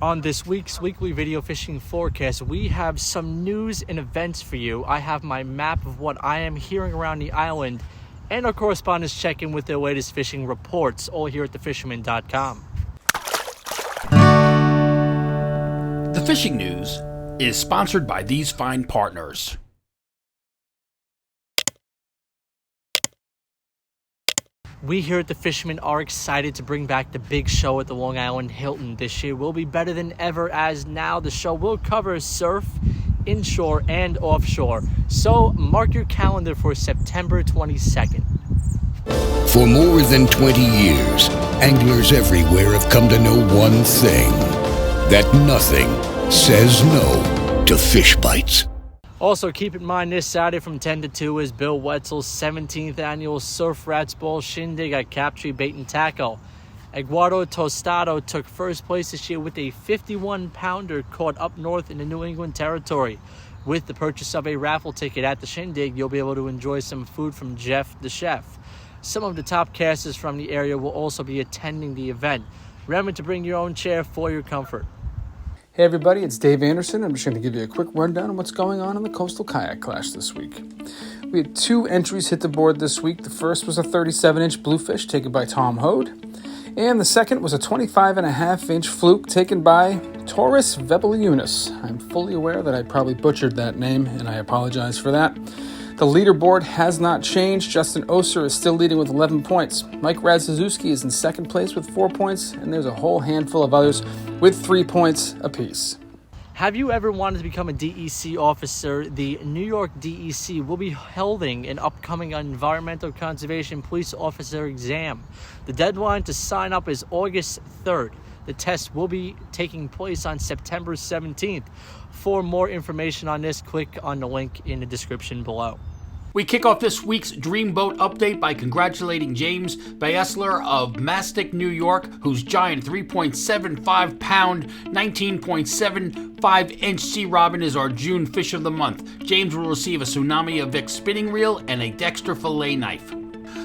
On this week's weekly video fishing forecast, we have some news and events for you. I have my map of what I am hearing around the island, and our correspondents check in with their latest fishing reports, all here at thefisherman.com. The fishing news is sponsored by these fine partners. We here at The Fisherman are excited to bring back the big show at the Long Island Hilton. This year will be better than ever, as now the show will cover surf, inshore, and offshore. So mark your calendar for September 22nd. For more than 20 years, anglers everywhere have come to know one thing: that nothing says no to fish bites. Also, keep in mind this Saturday from 10 to 2 is Bill Wetzel's 17th annual Surf Rats Ball Shindig at Capt Bait and Tackle. Eduardo Tostado took first place this year with a 51-pounder caught up north in the New England territory. With the purchase of a raffle ticket at the Shindig, you'll be able to enjoy some food from Jeff the Chef. Some of the top casters from the area will also be attending the event. Remember to bring your own chair for your comfort. Hey everybody, it's Dave Anderson. I'm just going to give you a quick rundown on what's going on in the Coastal Kayak Clash this week. We had 2 entries hit the board this week. The first was a 37-inch bluefish taken by Tom Hode, and the second was a 25.5-inch fluke taken by Taurus Vebeliunas. I'm fully aware that I probably butchered that name, and I apologize for that. The leaderboard has not changed. Justin Oser is still leading with 11 points. Mike Radziszewski is in second place with 4 points, and there's a whole handful of others with 3 points apiece. Have you ever wanted to become a DEC officer? The New York DEC will be holding an upcoming environmental conservation police officer exam. The deadline to sign up is August 3rd. The test will be taking place on September 17th. For more information on this, click on the link in the description below. We kick off this week's Dreamboat update by congratulating James Baesler of Mastic, New York, whose giant 3.75-pound, 19.75-inch sea robin is our June fish of the month. James will receive a Tsunami Avic spinning reel and a Dexter fillet knife.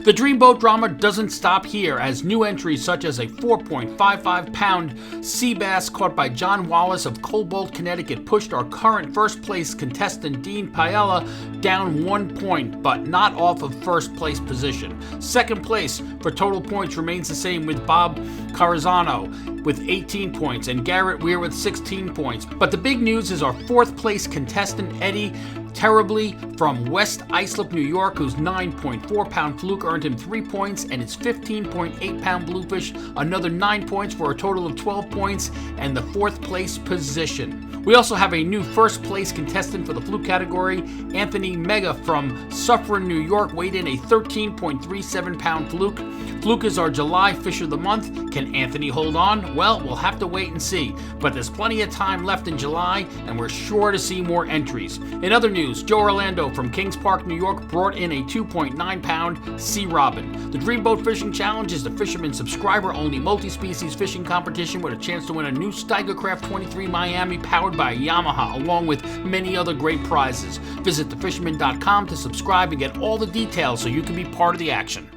The Dreamboat drama doesn't stop here, as new entries such as a 4.55-pound sea bass caught by John Wallace of Cobalt, Connecticut pushed our current first-place contestant Dean Paella down 1 point, but not off of first-place position. Second place for total points remains the same, with Bob Carazano with 18 points and Garrett Weir with 16 points. But the big news is our fourth-place contestant Eddie Terribly from West Islip, New York, whose 9.4-pound fluke earned him 3 points, and his 15.8-pound bluefish another 9 points, for a total of 12 points and the fourth-place position. We also have a new first-place contestant for the fluke category. Anthony Mega from Suffern, New York, weighed in a 13.37-pound fluke. Fluke is our July fish of the month. Can Anthony hold on? Well, we'll have to wait and see. But there's plenty of time left in July, and we're sure to see more entries. In other news, Joe Orlando from Kings Park, New York, brought in a 2.9-pound sea robin. The Dreamboat Fishing Challenge is the Fisherman subscriber-only multi-species fishing competition with a chance to win a new Steigercraft 23 Miami powered by Yamaha, along with many other great prizes. Visit thefisherman.com to subscribe and get all the details so you can be part of the action.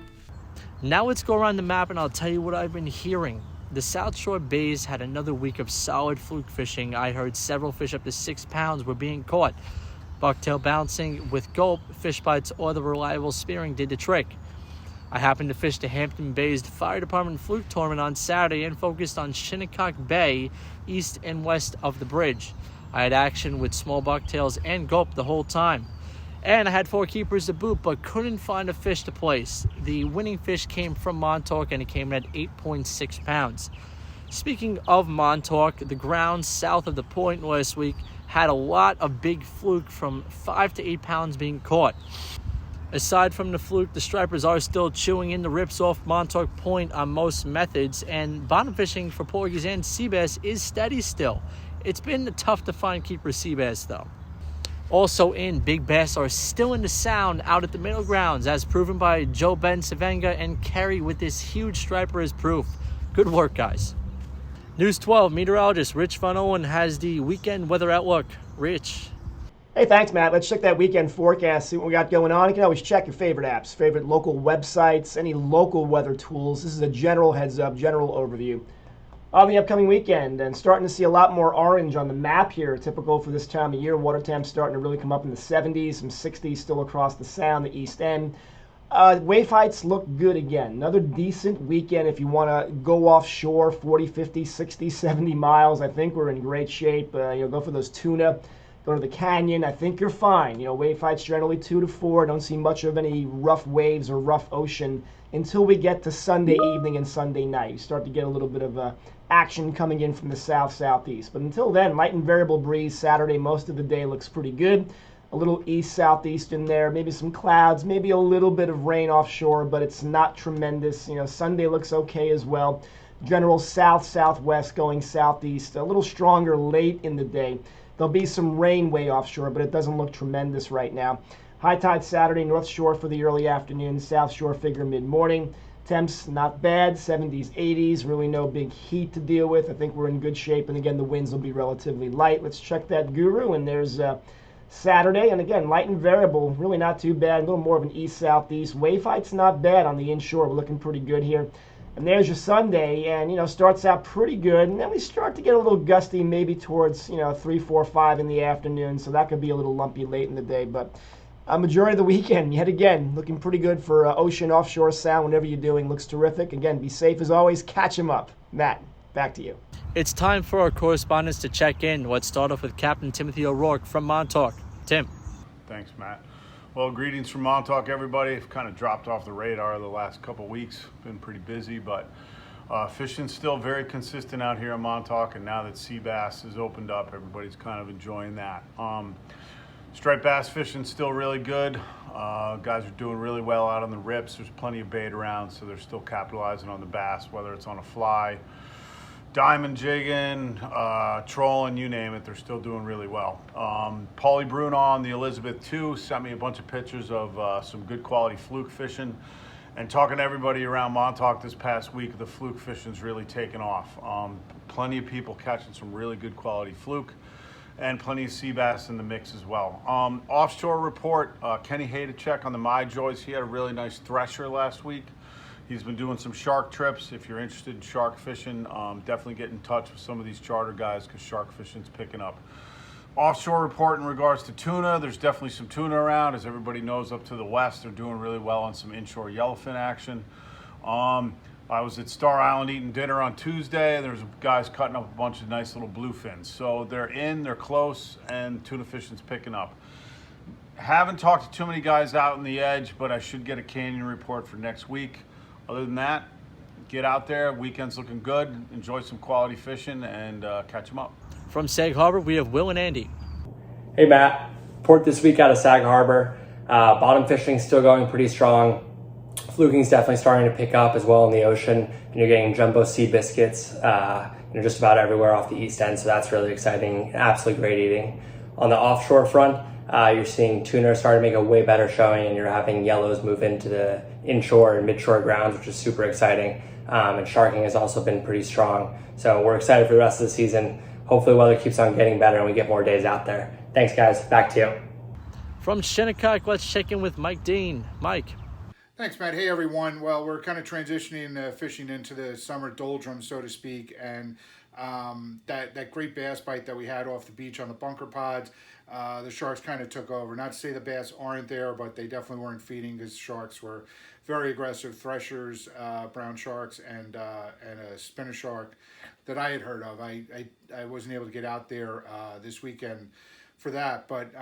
Now let's go around the map and I'll tell you what I've been hearing. The South Shore Bays had another week of solid fluke fishing. I heard several fish up to 6 pounds were being caught. Bucktail bouncing with gulp, fish bites, or the reliable spearing did the trick. I happened to fish the Hampton Bays Fire Department fluke tournament on Saturday and focused on Shinnecock Bay, east and west of the bridge. I had action with small bucktails and gulp the whole time. And I had 4 keepers to boot, but couldn't find a fish to place. The winning fish came from Montauk, and it came in at 8.6 pounds. Speaking of Montauk, the ground south of the point last week had a lot of big fluke from 5 to 8 pounds being caught. Aside from the fluke, the stripers are still chewing in the rips off Montauk Point on most methods, and bottom fishing for porgies and sea bass is steady still. It's been tough to find keeper sea bass though. Also in, big bass are still in the sound out at the middle grounds, as proven by Joe Ben Savenga and Kerry with this huge striper as proof. Good work, guys. News 12, meteorologist Rich Von Ohlen has the weekend weather outlook. Rich. Hey, thanks, Matt. Let's check that weekend forecast, see what we got going on. You can always check your favorite apps, favorite local websites, any local weather tools. This is a general heads-up, general overview. On the upcoming weekend, and starting to see a lot more orange on the map here, typical for this time of year. Water temps starting to really come up in the 70s, some 60s still across the Sound, the East End. Wave heights look good again. Another decent weekend if you want to go offshore, 40, 50, 60, 70 miles. I think we're in great shape. Go for those tuna, go to the canyon. I think you're fine. Wave heights generally 2 to 4. Don't see much of any rough waves or rough ocean until we get to Sunday evening and Sunday night. You start to get a little bit of action coming in from the south-southeast. But until then, light and variable breeze Saturday. Most of the day looks pretty good. A little east-southeast in there, maybe some clouds, maybe a little bit of rain offshore, but it's not tremendous. Sunday looks okay as well. General south-southwest going southeast, a little stronger late in the day. There'll be some rain way offshore, but it doesn't look tremendous right now. High tide Saturday, North Shore for the early afternoon, South Shore figure mid-morning. Temps not bad, 70s, 80s, really no big heat to deal with. I think we're in good shape, and again, the winds will be relatively light. Let's check that guru, and there's Saturday, and again, light and variable, really not too bad. A little more of an east-southeast. Wave height's not bad on the inshore. We're looking pretty good here. And there's your Sunday, and, starts out pretty good, and then we start to get a little gusty maybe towards, 3, 4, 5 in the afternoon, so that could be a little lumpy late in the day, but majority of the weekend, yet again, looking pretty good for ocean, offshore, Sound, whatever you're doing. Looks terrific. Again, be safe as always. Catch him up. Matt, back to you. It's time for our correspondents to check in. Let's start off with Captain Timothy O'Rourke from Montauk. Tim. Thanks, Matt. Well, greetings from Montauk, everybody. I've kind of dropped off the radar the last couple weeks. Been pretty busy, but fishing's still very consistent out here in Montauk, and now that sea bass has opened up, everybody's kind of enjoying that. Striped bass fishing's still really good. Guys are doing really well out on the rips. There's plenty of bait around, so they're still capitalizing on the bass, whether it's on a fly, diamond jigging, trolling, you name it, they're still doing really well. Paulie Bruno on the Elizabeth II sent me a bunch of pictures of some good quality fluke fishing. And talking to everybody around Montauk this past week, the fluke fishing's really taken off. Plenty of people catching some really good quality fluke, and plenty of sea bass in the mix as well. Offshore report, Kenny Hadachek on the My Joys. He had a really nice thresher last week. He's been doing some shark trips. If you're interested in shark fishing, definitely get in touch with some of these charter guys because shark fishing's picking up. Offshore report in regards to tuna, there's definitely some tuna around. As everybody knows, up to the west, they're doing really well on some inshore yellowfin action. I was at Star Island eating dinner on Tuesday. There's guys cutting up a bunch of nice little bluefins. So they're close, and tuna fishing's picking up. Haven't talked to too many guys out on the edge, but I should get a canyon report for next week. Other than that, get out there. Weekend's looking good. Enjoy some quality fishing and catch them up. From Sag Harbor, we have Will and Andy. Hey, Matt. Port this week out of Sag Harbor. Bottom fishing still going pretty strong. Fluking's definitely starting to pick up as well in the ocean. And you're getting jumbo sea biscuits just about everywhere off the east end. So that's really exciting. Absolutely great eating. On the offshore front, you're seeing tuna starting to make a way better showing, and you're having yellows move into the inshore and midshore grounds, which is super exciting. And sharking has also been pretty strong. So we're excited for the rest of the season. Hopefully the weather keeps on getting better and we get more days out there. Thanks, guys. Back to you. From Shinnecock, let's check in with Mike Dean. Mike. Thanks, Matt. Hey, everyone. Well, we're kind of transitioning fishing into the summer doldrums, so to speak, and that great bass bite that we had off the beach on the bunker pods, the sharks kind of took over. Not to say the bass aren't there, but they definitely weren't feeding because sharks were very aggressive threshers, brown sharks, and a spinner shark that I had heard of. I wasn't able to get out there this weekend for that, but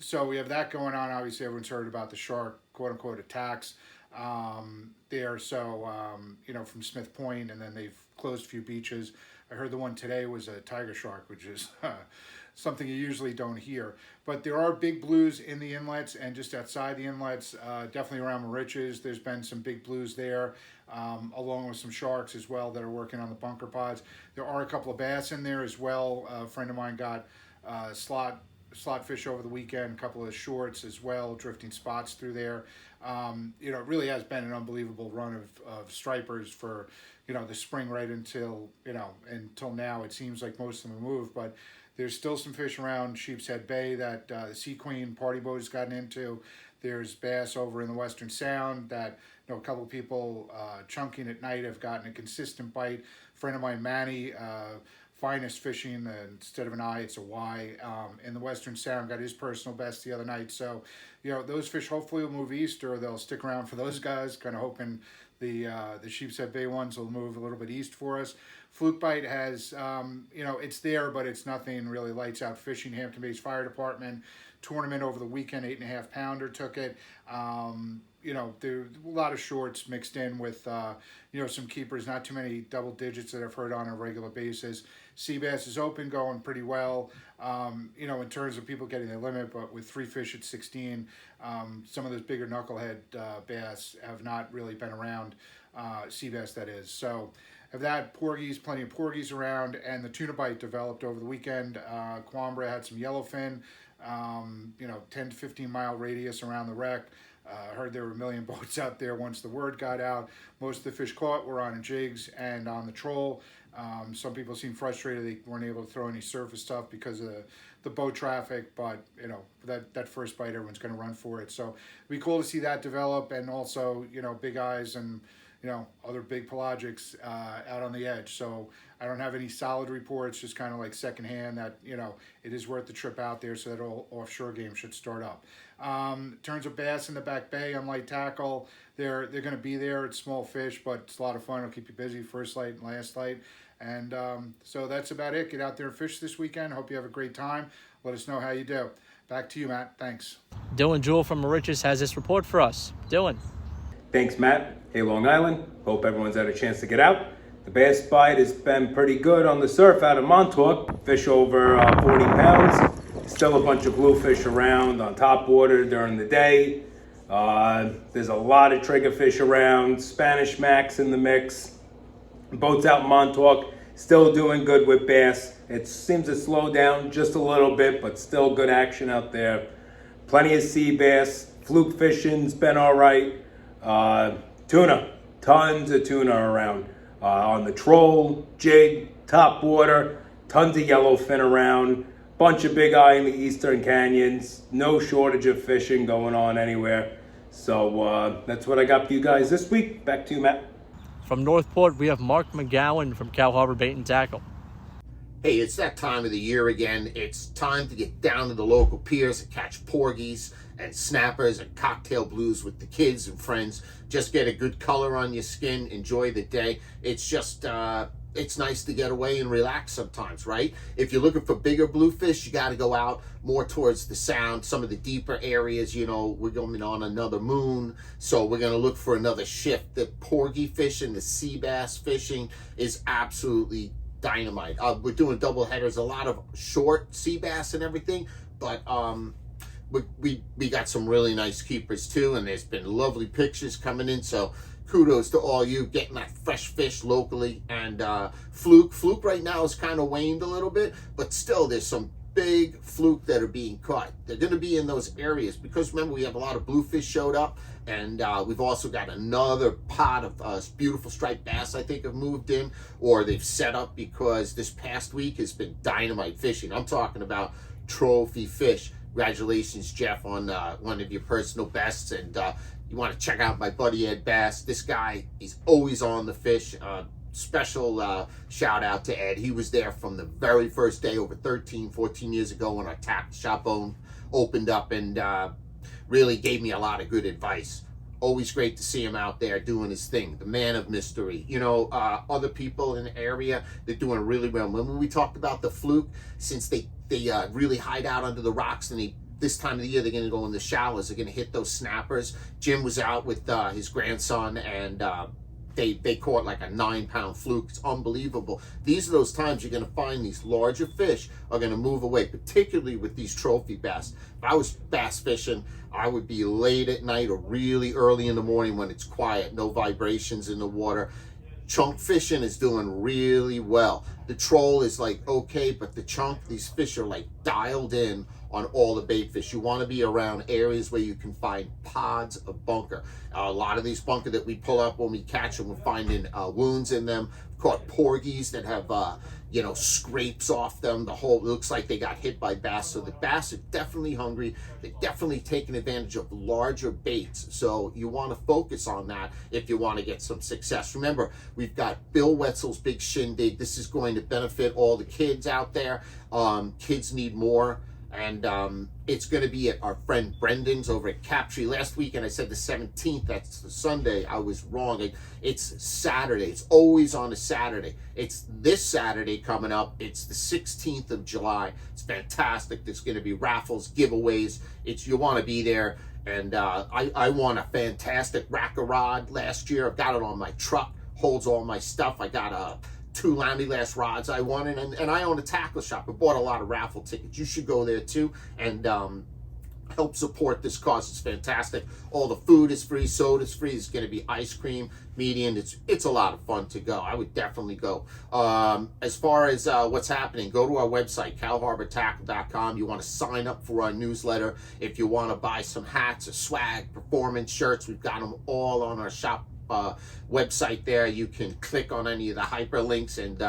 so we have that going on. Obviously, everyone's heard about the shark, quote-unquote, attacks there. So, from Smith Point, and then they've closed a few beaches. I heard the one today was a tiger shark, which is something you usually don't hear. But there are big blues in the inlets and just outside the inlets, definitely around Moriches. There's been some big blues there, along with some sharks as well that are working on the bunker pods. There are a couple of bass in there as well. A friend of mine got slot fish over the weekend, a couple of shorts as well, drifting spots through there. It really has been an unbelievable run of stripers for, the spring right until now. It seems like most of them have moved, but there's still some fish around Sheepshead Bay that the Sea Queen party boat has gotten into. There's bass over in the Western Sound that a couple of people chunking at night have gotten a consistent bite friend of mine, Manny, Finest Fishing, instead of an I, it's a Y, in the Western Sound, got his personal best the other night. So, those fish hopefully will move east, or they'll stick around for those guys, kind of hoping the Sheepshead Bay ones will move a little bit east for us. Fluke bite has, it's there, but it's nothing really lights out fishing. Hampton Bays Fire Department tournament over the weekend, 8.5 pounder took it. There a lot of shorts mixed in with, some keepers, not too many double digits that I've heard on a regular basis. Sea bass is open, going pretty well, in terms of people getting their limit, but with 3 fish at 16, some of those bigger knucklehead bass have not really been around, sea bass that is. So have that, porgies, plenty of porgies around, and the tuna bite developed over the weekend. Quambra had some yellowfin, 10 to 15 mile radius around the wreck. Heard there were 1 million boats out there once the word got out. Most of the fish caught were on jigs and on the troll. Some people seem frustrated they weren't able to throw any surface stuff because of the boat traffic, but that first bite, everyone's going to run for it. So it'd be cool to see that develop, and also big eyes and other big pelagics out on the edge. So I don't have any solid reports, just kind of like secondhand that it is worth the trip out there. So that offshore game should start up. In terms of bass in the back bay on light tackle, they're going to be there. It's small fish, but it's a lot of fun. It'll keep you busy, first light and last light. And so that's about it. Get out there and fish this weekend. Hope you have a great time. Let us know how you do. Back to you, Matt. Thanks. Dylan Jewell from Moriches has this report for us. Dylan. Thanks, Matt. Hey, Long Island. Hope everyone's had a chance to get out. The bass bite has been pretty good on the surf out of Montauk. Fish over 40 pounds. Still a bunch of bluefish around on top water during the day. There's a lot of triggerfish around. Spanish Max in the mix. Boats out in Montauk still doing good with bass. It seems to slow down just a little bit, but still good action out there. Plenty of sea bass. Fluke fishing's been all right. Tuna, tons of tuna around. On the troll, jig, top water, tons of yellowfin around. Bunch of big eye in the eastern canyons. No shortage of fishing going on anywhere. So that's what I got for you guys this week. Back to you, Matt. From Northport, we have Mark McCowan from Cow Harbor Bait and Tackle. Hey, it's that time of the year again. It's time to get down to the local piers and catch porgies and snappers and cocktail blues with the kids and friends. Just get a good color on your skin, enjoy the day. It's just, it's nice to get away and relax sometimes, right? If you're looking for bigger bluefish, you got to go out more towards the sound, some of the deeper areas. We're going on another moon, so we're going to look for another shift. The porgy fishing, the sea bass fishing is absolutely dynamite. We're doing double headers, a lot of short sea bass and everything, but we got some really nice keepers too, and there's been lovely pictures coming in, so kudos to all you getting that fresh fish locally. And fluke right now is kind of waned a little bit, but still there's some big fluke that are being caught. They're going to be in those areas because remember we have a lot of bluefish showed up, and we've also got another pot of beautiful striped bass I think have moved in, or they've set up, because this past week has been dynamite fishing. I'm talking about trophy fish. Congratulations, Jeff, on one of your personal bests. And you want to check out my buddy Ed Bass. This guy, he's always on the fish. Special shout out to Ed. He was there from the very first day over 14 years ago when our tackle shop opened up, and really gave me a lot of good advice. Always great to see him out there doing his thing. The man of mystery. Other people in the area, they're doing really well. Remember we talked about the fluke? Since they really hide out under the rocks, and this time of the year they're going to go in the shallows. They're going to hit those snappers. Jim was out with his grandson, and they caught like a 9-pound fluke. It's unbelievable. These are those times you're going to find these larger fish are going to move away, particularly with these trophy bass. If I was bass fishing, I would be late at night or really early in the morning when it's quiet, no vibrations in the water. Chunk fishing is doing really well. The troll is like okay, but the chunk, these fish are like dialed in on all the bait fish. You want to be around areas where you can find pods of bunker. A lot of these bunker that we pull up when we catch them, we're finding wounds in them, caught porgies that have, you know, scrapes off them. The whole, it looks like they got hit by bass. So the bass are definitely hungry. They're definitely taking advantage of larger baits. So you want to focus on that if you want to get some success. Remember, we've got Bill Wetzel's Big Shindig. This is going to benefit all the kids out there. Kids need more. And it's going to be at our friend Brendan's over at Capt. Last weekend I said the 17th, that's the Sunday. I was wrong. It's Saturday. It's always on a Saturday. It's this Saturday coming up. It's the 16th of July. It's fantastic. There's going to be raffles, giveaways. You want to be there. And I won a fantastic racker rod last year. I've got it on my truck, holds all my stuff. I got 2 Lamy-Lass rods I won, and I own a tackle shop. I bought a lot of raffle tickets. You should go there too and help support this cause. It's fantastic. All the food is free, soda's free. There's going to be ice cream, median. It's a lot of fun to go. I would definitely go. As far as what's happening, go to our website, calharbortackle.com. You want to sign up for our newsletter. If you want to buy some hats or swag, performance shirts, we've got them all on our shop website there. You can click on any of the hyperlinks and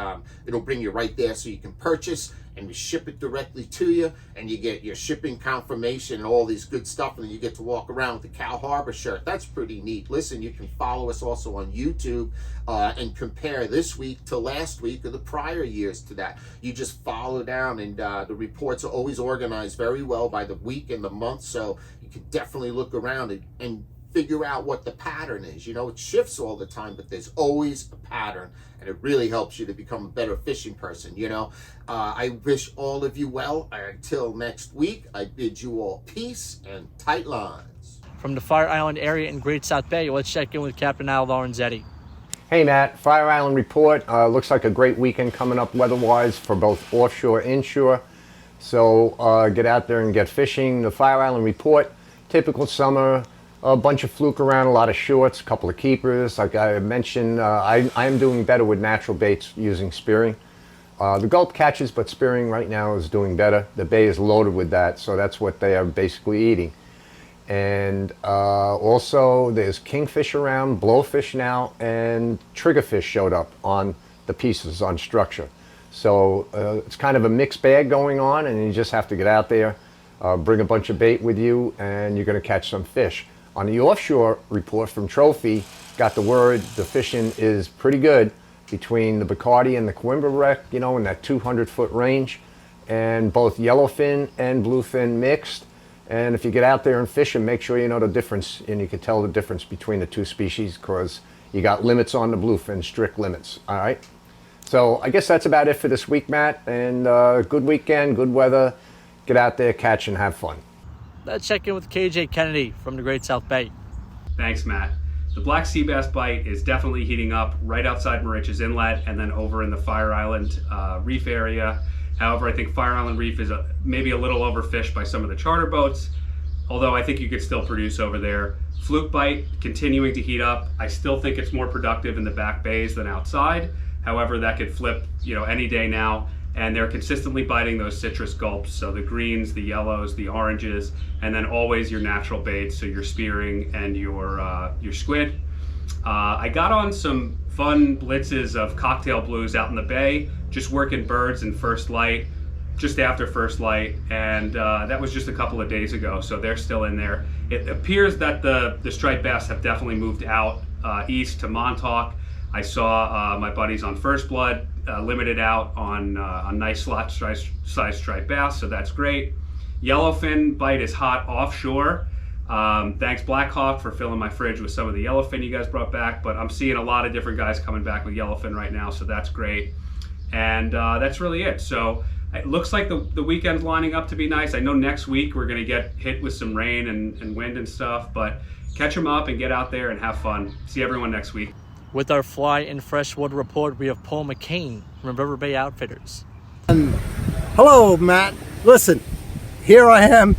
it'll bring you right there so you can purchase, and we ship it directly to you, and you get your shipping confirmation and all these good stuff, and then you get to walk around with the Cal Harbor shirt. That's pretty neat. Listen, you can follow us also on YouTube and compare this week to last week or the prior years to that. You just follow down, and the reports are always organized very well by the week and the month, so you can definitely look around and figure out what the pattern is. You know, it shifts all the time, but there's always a pattern, and it really helps you to become a better fishing person. You know, I wish all of you well. Until next week, I bid you all peace and tight lines. From the Fire Island area in Great South Bay, let's check in with Captain Al Lorenzetti. Hey Matt, Fire Island report. Looks like a great weekend coming up weather-wise for both offshore and inshore. So get out there and get fishing. The Fire Island report, typical summer. A bunch of fluke around, a lot of shorts, a couple of keepers. Like I mentioned, I am doing better with natural baits using spearing. The gulp catches, but spearing right now is doing better. The bay is loaded with that, so that's what they are basically eating. And also there's kingfish around, blowfish now, and triggerfish showed up on the pieces on structure. So it's kind of a mixed bag going on, and you just have to get out there, bring a bunch of bait with you, and you're going to catch some fish. On the offshore report from Trophy, got the word the fishing is pretty good between the Bacardi and the Coimbra wreck, you know, in that 200-foot range, and both yellowfin and bluefin mixed. And if you get out there and fish them, make sure you know the difference, and you can tell the difference between the two species, because you got limits on the bluefin, strict limits, all right? So I guess that's about it for this week, Matt, and good weekend, good weather. Get out there, catch, and have fun. Let's check in with KJ Kennedy from the Great South Bay. Thanks, Matt. The black sea bass bite is definitely heating up right outside Moriches Inlet and then over in the Fire Island Reef area. However, I think Fire Island Reef is maybe a little overfished by some of the charter boats, although I think you could still produce over there. Fluke bite continuing to heat up. I still think it's more productive in the back bays than outside. However, that could flip, you know, any day now. And they're consistently biting those citrus gulps, so the greens, the yellows, the oranges, and then always your natural baits, so your spearing and your squid. I got on some fun blitzes of cocktail blues out in the bay, just working birds in first light, just after first light, and that was just a couple of days ago, so they're still in there. It appears that the striped bass have definitely moved out east to Montauk. I saw my buddies on First Blood limited out on nice slot size striped bass, so that's great. Yellowfin bite is hot offshore. Thanks Blackhawk for filling my fridge with some of the yellowfin you guys brought back, but I'm seeing a lot of different guys coming back with yellowfin right now, so that's great. And that's really it. So it looks like the weekend's lining up to be nice. I know next week we're gonna get hit with some rain and wind and stuff, but catch them up and get out there and have fun. See everyone next week. With our fly and freshwater report, we have Paul McCain from River Bay Outfitters. Hello, Matt. Listen, here I am.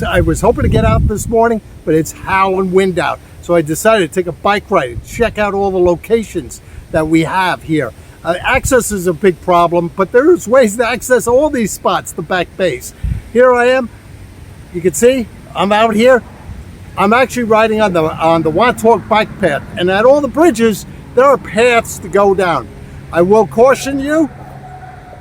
I was hoping to get out this morning, but it's howling wind out. So I decided to take a bike ride and check out all the locations that we have here. Access is a big problem, but there's ways to access all these spots, the back bays. Here I am. You can see I'm out here. I'm actually riding on the Montauk bike path, and at all the bridges, There are paths to go down. I will caution you,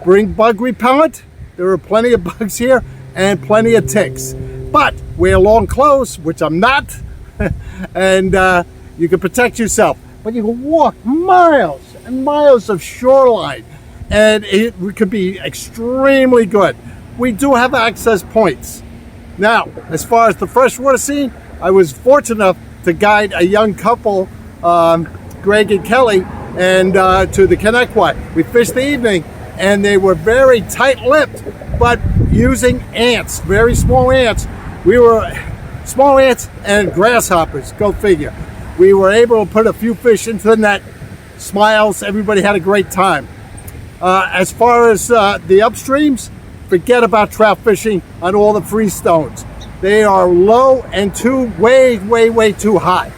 bring bug repellent. There are plenty of bugs here and plenty of ticks. But wear long clothes, which I'm not, and you can protect yourself. But you can walk miles and miles of shoreline, and it could be extremely good. We do have access points. Now, as far as the freshwater scene, I was fortunate enough to guide a young couple, Greg and Kelly, and to the Connecticut. We fished the evening, and they were very tight-lipped, but using ants, very small ants. We were small ants and grasshoppers, go figure. We were able to put a few fish into the net. Smiles, everybody had a great time. As far as the upstreams, forget about trout fishing on all the freestones. They are low and way too high.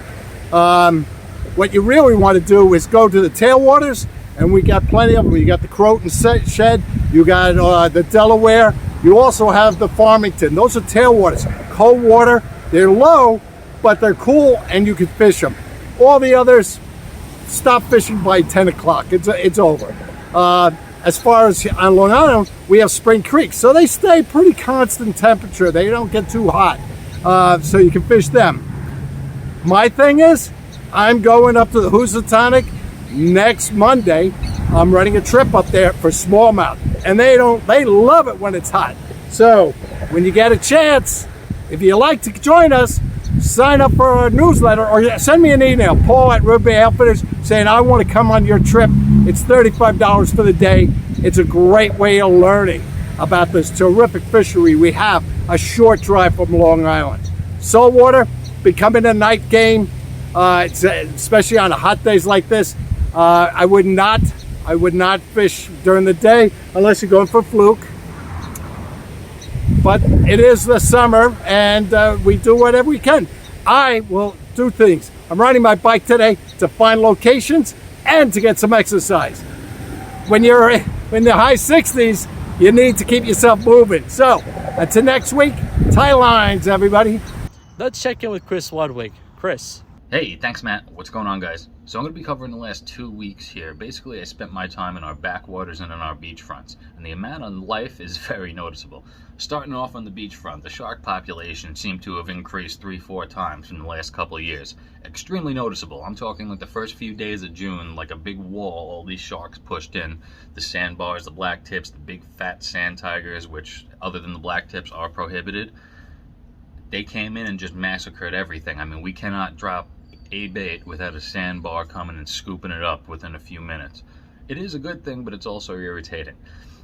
What you really want to do is go to the tailwaters, and we got plenty of them. You got the Croton Shed, you got the Delaware, you also have the Farmington. Those are tailwaters, cold water. They're low, but they're cool, and you can fish them. All the others, stop fishing by 10 o'clock. It's over. As far as on Long Island, we have Spring Creek, so they stay pretty constant temperature. They don't get too hot, so you can fish them. My thing is, I'm going up to the Housatonic next Monday. I'm running a trip up there for smallmouth, and they love it when it's hot. So when you get a chance, if you like to join us, sign up for our newsletter or send me an email, Paul@RoadBay saying I want to come on your trip. It's $35 for the day. It's a great way of learning about this terrific fishery we have a short drive from Long Island. Saltwater becoming a night game, especially on hot days like this. I would not fish during the day unless you're going for fluke. But it is the summer, and we do whatever we can. I will do things. I'm riding my bike today to find locations and to get some exercise. When you're in the high 60s, you need to keep yourself moving. So, until next week, tie lines, everybody. Let's check in with Chris Ludwig. Chris. Hey, thanks Matt. What's going on, guys? So I'm going to be covering the last 2 weeks here. Basically, I spent my time in our backwaters and in our beachfronts, and the amount of life is very noticeable. Starting off on the beachfront, the shark population seemed to have increased 3-4 times in the last couple of years. Extremely noticeable. I'm talking like the first few days of June, like a big wall, all these sharks pushed in. The sandbars, the black tips, the big fat sand tigers, which other than the black tips are prohibited. They came in and just massacred everything. I mean, we cannot drop a bait without a sandbar coming and scooping it up within a few minutes. It is a good thing, but it's also irritating.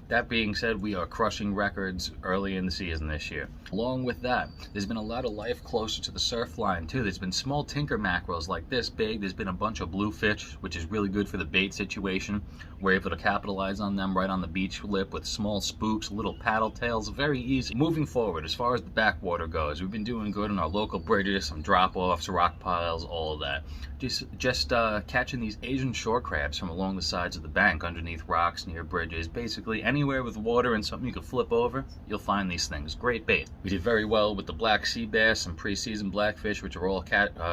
That being said, we are crushing records early in the season this year. Along with that, there's been a lot of life closer to the surf line too. There's been small tinker mackerels like this big. There's been a bunch of bluefish, which is really good for the bait situation. We're able to capitalize on them right on the beach lip with small spooks, little paddle tails, very easy. Moving forward, as far as the backwater goes, we've been doing good on our local bridges, some drop-offs, rock piles, all of that. Just catching these Asian shore crabs from along the sides of the bank, underneath rocks, near bridges, basically anywhere with water and something you can flip over, you'll find these things. Great bait. We did very well with the black sea bass and pre-season blackfish, which are all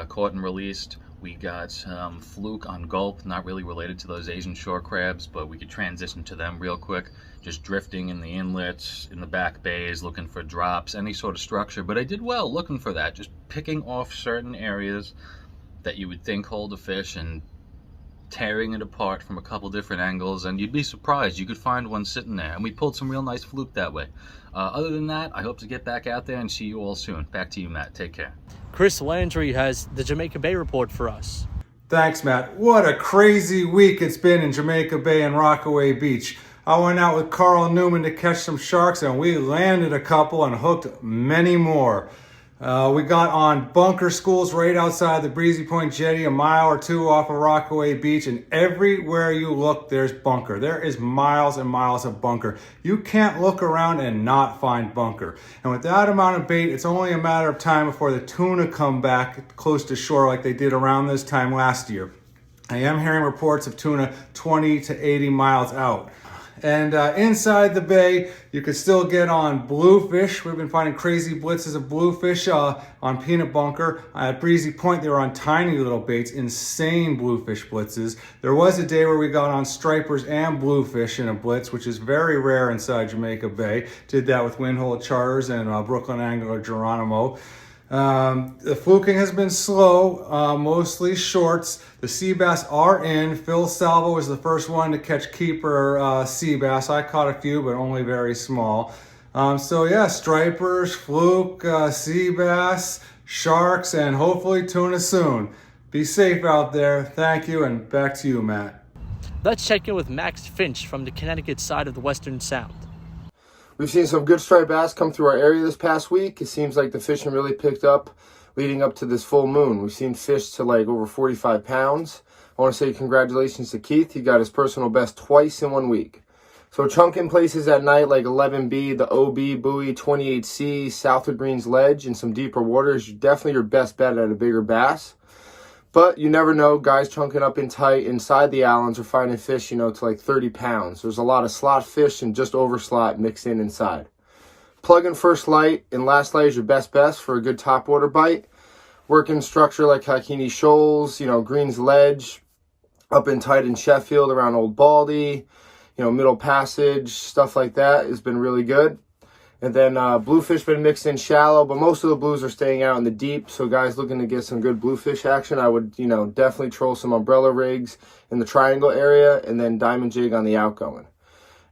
caught and released. We got some fluke on gulp, not really related to those Asian shore crabs, but we could transition to them real quick. Just drifting in the inlets, in the back bays, looking for drops, any sort of structure. But I did well looking for that, just picking off certain areas that you would think hold a fish and tearing it apart from a couple different angles, and you'd be surprised. You could find one sitting there, and we pulled some real nice fluke that way. Other than that, I hope to get back out there and see you all soon. Back to you, Matt. Take care. Chris Landry has the Jamaica Bay report for us. Thanks, Matt. What a crazy week it's been in Jamaica Bay and Rockaway Beach. I went out with Carl Newman to catch some sharks, and we landed a couple and hooked many more. We got on bunker schools right outside the Breezy Point Jetty, a mile or two off of Rockaway Beach, and everywhere you look, there's bunker. There is miles and miles of bunker. You can't look around and not find bunker. And with that amount of bait, it's only a matter of time before the tuna come back close to shore like they did around this time last year. I am hearing reports of tuna 20 to 80 miles out. And inside the bay, you can still get on bluefish. We've been finding crazy blitzes of bluefish on Peanut Bunker. At Breezy Point, they were on tiny little baits, insane bluefish blitzes. There was a day where we got on stripers and bluefish in a blitz, which is very rare inside Jamaica Bay. Did that with Windhole Charters and Brooklyn Angler Geronimo. The fluking has been slow, mostly shorts. The sea bass are in. Phil Salvo was the first one to catch keeper sea bass. I caught a few, but only very small. So yeah, stripers, fluke, sea bass, sharks, and hopefully tuna soon. Be safe out there. Thank you, and back to you, Matt. Let's check in with Max Finch from the Connecticut side of the Western Sound. We've seen some good striped bass come through our area this past week. It seems like the fishing really picked up leading up to this full moon. We've seen fish to like over 45 pounds. I want to say congratulations to Keith. He got his personal best twice in 1 week. So chunking places at night like 11B, the OB buoy, 28C, Southwood Greens Ledge, and some deeper waters, definitely your best bet at a bigger bass. But you never know, guys chunking up in tight inside the islands are finding fish, to like 30 pounds. There's a lot of slot fish and just over slot mixed in inside. Plug in first light and last light is your best for a good topwater bite. Working structure like Hakini Shoals, Greens Ledge, up in tight in Sheffield around Old Baldy, Middle Passage, stuff like that has been really good. And then bluefish been mixed in shallow, but most of the blues are staying out in the deep. So guys looking to get some good bluefish action, I would, definitely troll some umbrella rigs in the triangle area and then diamond jig on the outgoing.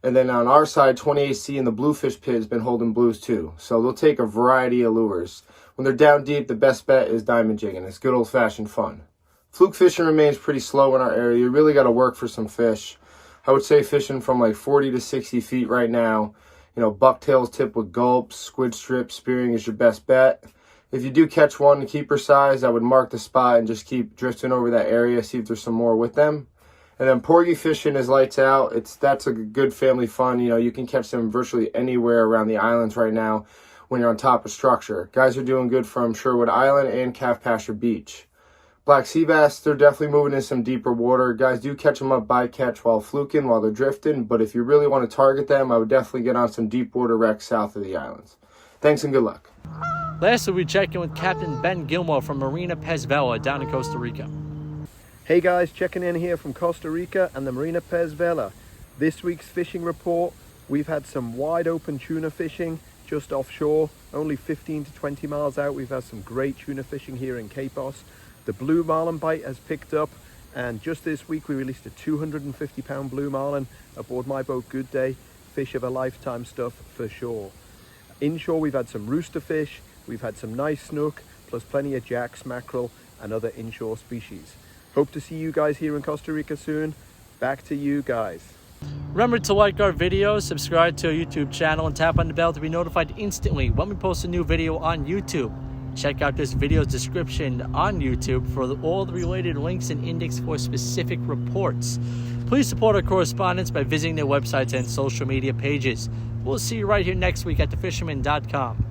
And then on our side, 28C and the bluefish pit has been holding blues too. So they'll take a variety of lures. When they're down deep, the best bet is diamond jigging. It's good old fashioned fun. Fluke fishing remains pretty slow in our area. You really got to work for some fish. I would say fishing from like 40 to 60 feet right now. Bucktails tipped with gulps, squid strip, spearing is your best bet. If you do catch one to keeper size, I would mark the spot and just keep drifting over that area, see if there's some more with them. And then porgy fishing is lights out. That's a good family fun. You can catch them virtually anywhere around the islands right now when you're on top of structure. Guys are doing good from Sherwood Island and Calf Pasture Beach. Black sea bass, they're definitely moving in some deeper water. Guys do catch them up bycatch while fluking, while they're drifting. But if you really want to target them, I would definitely get on some deep water wrecks south of the islands. Thanks and good luck. Lastly, we check in with Captain Benn Gilmour from Marina Pez Vela down in Costa Rica. Hey guys, checking in here from Costa Rica and the Marina Pez Vela. This week's fishing report, we've had some wide open tuna fishing just offshore, only 15 to 20 miles out. We've had some great tuna fishing here in Capos. The blue marlin bite has picked up, and just this week we released a 250-pound blue marlin aboard my boat Good Day. Fish of a lifetime stuff for sure. Inshore we've had some rooster fish, we've had some nice snook, plus plenty of jacks, mackerel, and other inshore species. Hope to see you guys here in Costa Rica soon. Back to you guys. Remember to like our videos, subscribe to our YouTube channel, and tap on the bell to be notified instantly when we post a new video on YouTube. Check out this video's description on YouTube for all the related links and index for specific reports. Please support our correspondents by visiting their websites and social media pages. We'll see you right here next week at thefisherman.com.